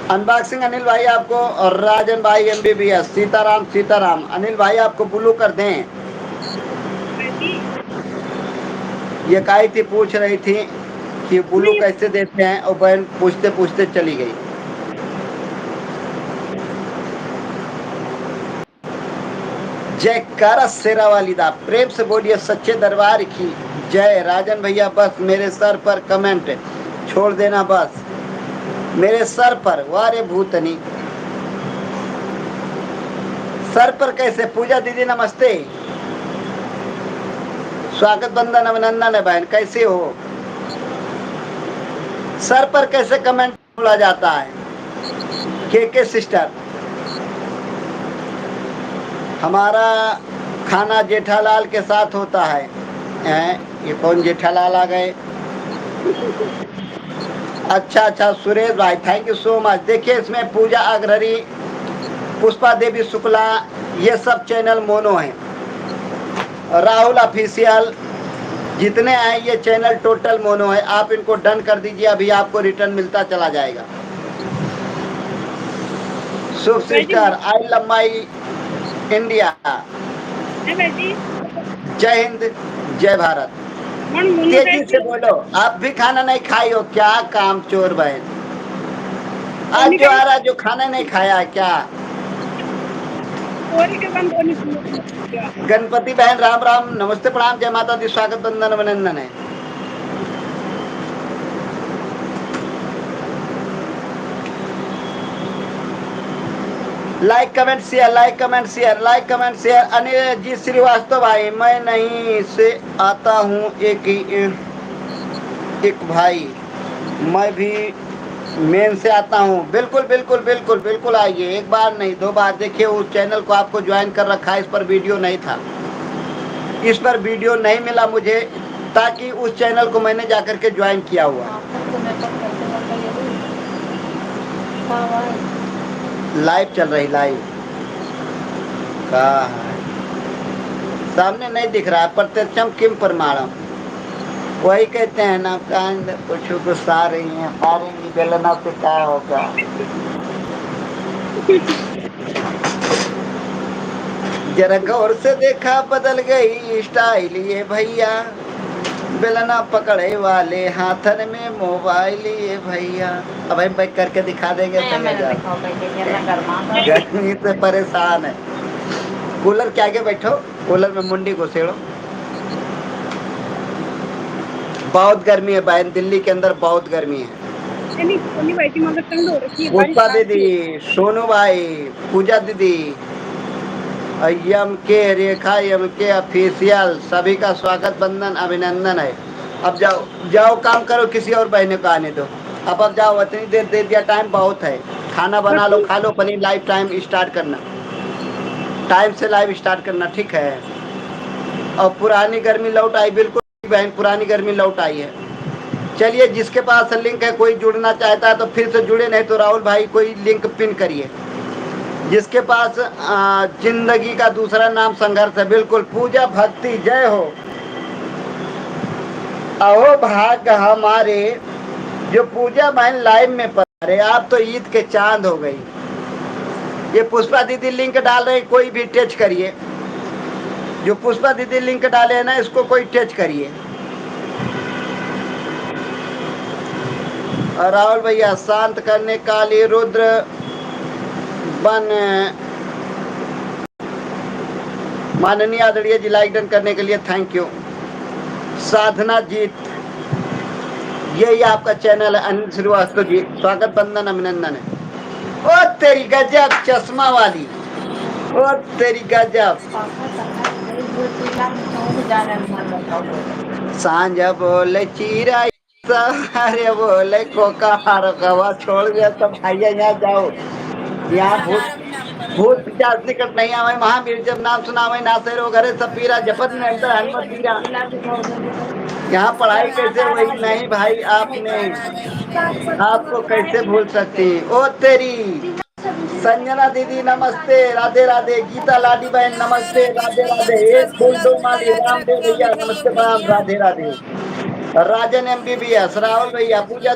Unboxing Anil भाई आपको, और राजन भाई एमबीबीएस, सीताराम सीताराम। अनिल भाई आपको ब्लू कर दें। ये काई थी पूछ रही थी कि ब्लू कैसे देते हैं, और बहन पूछते पूछते चली गई। जयकारा शेरा वालिदा, प्रेम से बोलिए सच्चे दरबार की जय। राजन भैया बस मेरे सर पर कमेंट छोड़ देना, बस मेरे सर पर। वारे भूतनी, सर पर कैसे? पूजा दीदी नमस्ते, स्वागत बंदन अभिनंदन है बहन, कैसे हो? सर पर कैसे कमेंट छोड़ा जाता है? के सिस्टर, हमारा खाना जेठालाल के साथ होता है। ये कौन जेठालाल आ गए? अच्छा अच्छा सुरेश भाई, थैंक यू सो मच। देखिए इसमें पूजा अग्रहरी, पुष्पा देवी शुक्ला, ये सब चैनल मोनो हैं। राहुल ऑफिशियल, जितने हैं ये चैनल टोटल मोनो है। आप इनको डन कर दीजिए, अभी आपको रिटर्न मिलता चला जाएगा। शुभ sister, I love my India, जय हिंद जय भारत। तेजी से बोलो, आप भी खाना नहीं खाई हो क्या? काम चोर बहन, आज जो आ रहा जो खाना नहीं खाया है क्या? गणपति बहन राम राम, नमस्ते प्रणाम, जय माता दी, स्वागत बंदन अभिनंदन है। Like comment share, like comment share, like comment share. Anil ji Srivastava भाई, मैं नहीं से आता हूँ एक भाई, मैं भी मेन से आता हूँ। बिल्कुल बिल्कुल बिल्कुल बिल्कुल आइए, एक बार नहीं दो बार। देखिए उस चैनल को आपको ज्वाइन कर रखा है, इस पर वीडियो नहीं था, इस पर वीडियो नहीं मिला मुझे, ताकि उस चैनल को मैंने जाकर के ज्वाइन किया हुआ। लाइव चल रही, लाइव कहाँ है? सामने नहीं दिख रहा है, प्रत्यक्षम किम प्रमाणम, वही कहते हैं ना, कुछ गुस्सा रही है, हारेंगी बेलना से क्या होगा। जरा गौर से देखा, बदल गई स्टाइल ये भैया, बेलना पकड़े वाले हाथन में मोबाइल ये भैया। अब हम बैठ करके दिखा देंगे तो गर्मी से परेशान है। कूलर के आगे बैठो, कूलर में मुंडी घुसेड़ो। बहुत गर्मी है बहन, दिल्ली के अंदर बहुत गर्मी है। पुष्पा दीदी, सोनू भाई, पूजा दीदी, एम के रेखा, एम के ऑफिशियल, सभी का स्वागत बंदन अभिनंदन है। अब जाओ जाओ काम करो, किसी और बहने को आने दो। अब जाओ, इतनी देर दे दिया, टाइम बहुत है, खाना बना लो, खा लो, अपनी लाइव टाइम स्टार्ट करना, टाइम से लाइव स्टार्ट करना, ठीक है? और पुरानी गर्मी लौट आई, बिल्कुल बहन पुरानी गर्मी लौट आई है। चलिए, जिसके पास लिंक है, कोई जुड़ना चाहता है तो फिर से जुड़े, नहीं तो राहुल भाई कोई लिंक पिन करिए। जिसके पास जिंदगी का दूसरा नाम संघर्ष है, बिल्कुल। पूजा भक्ति जय हो, अहो भाग्य हमारे, जो पूजा बहन लाइव में पढ़े। आप तो ईद के चांद हो गई। ये पुष्पा दीदी लिंक डाल रहे, कोई भी टच करिए, जो पुष्पा दीदी लिंक डाले है ना, इसको कोई टच करिए। और राहुल भैया, शांत करने काली रुद्र बन, माननीय आदरणीय जी, लाइक डन करने के लिए थैंक यू। साधना जीत, यही आपका चैनल है। अनिल श्रीवास्तव जी, स्वागत बंदन अभिनंदन है। ओ तेरी गजब चश्मा वाली, ओ तेरी गजब। सांझ बोले चीरा, सहारे बोले कोका, हवा छोड़ दिया सब भैया। यहाँ जाओ, यहाँ भूत पिचास निकट नहीं आवे, महावीर जब नाम सुनावे, ना तेरो घरे सब पीरा, जपत में अंतर हनुमत पीरा। यहाँ पढ़ाई कैसे हुई? नहीं भाई, आपको कैसे भूल सकती? ओ तेरी संजना दीदी नमस्ते, राधे राधे। गीता लाडी बहन नमस्ते, राधे राधे। एक फूल दो माली, रामदेव भैया नमस्ते प्रणाम, राधे राधे। राजन एमबीबीएस, राहुल भैया, पूजा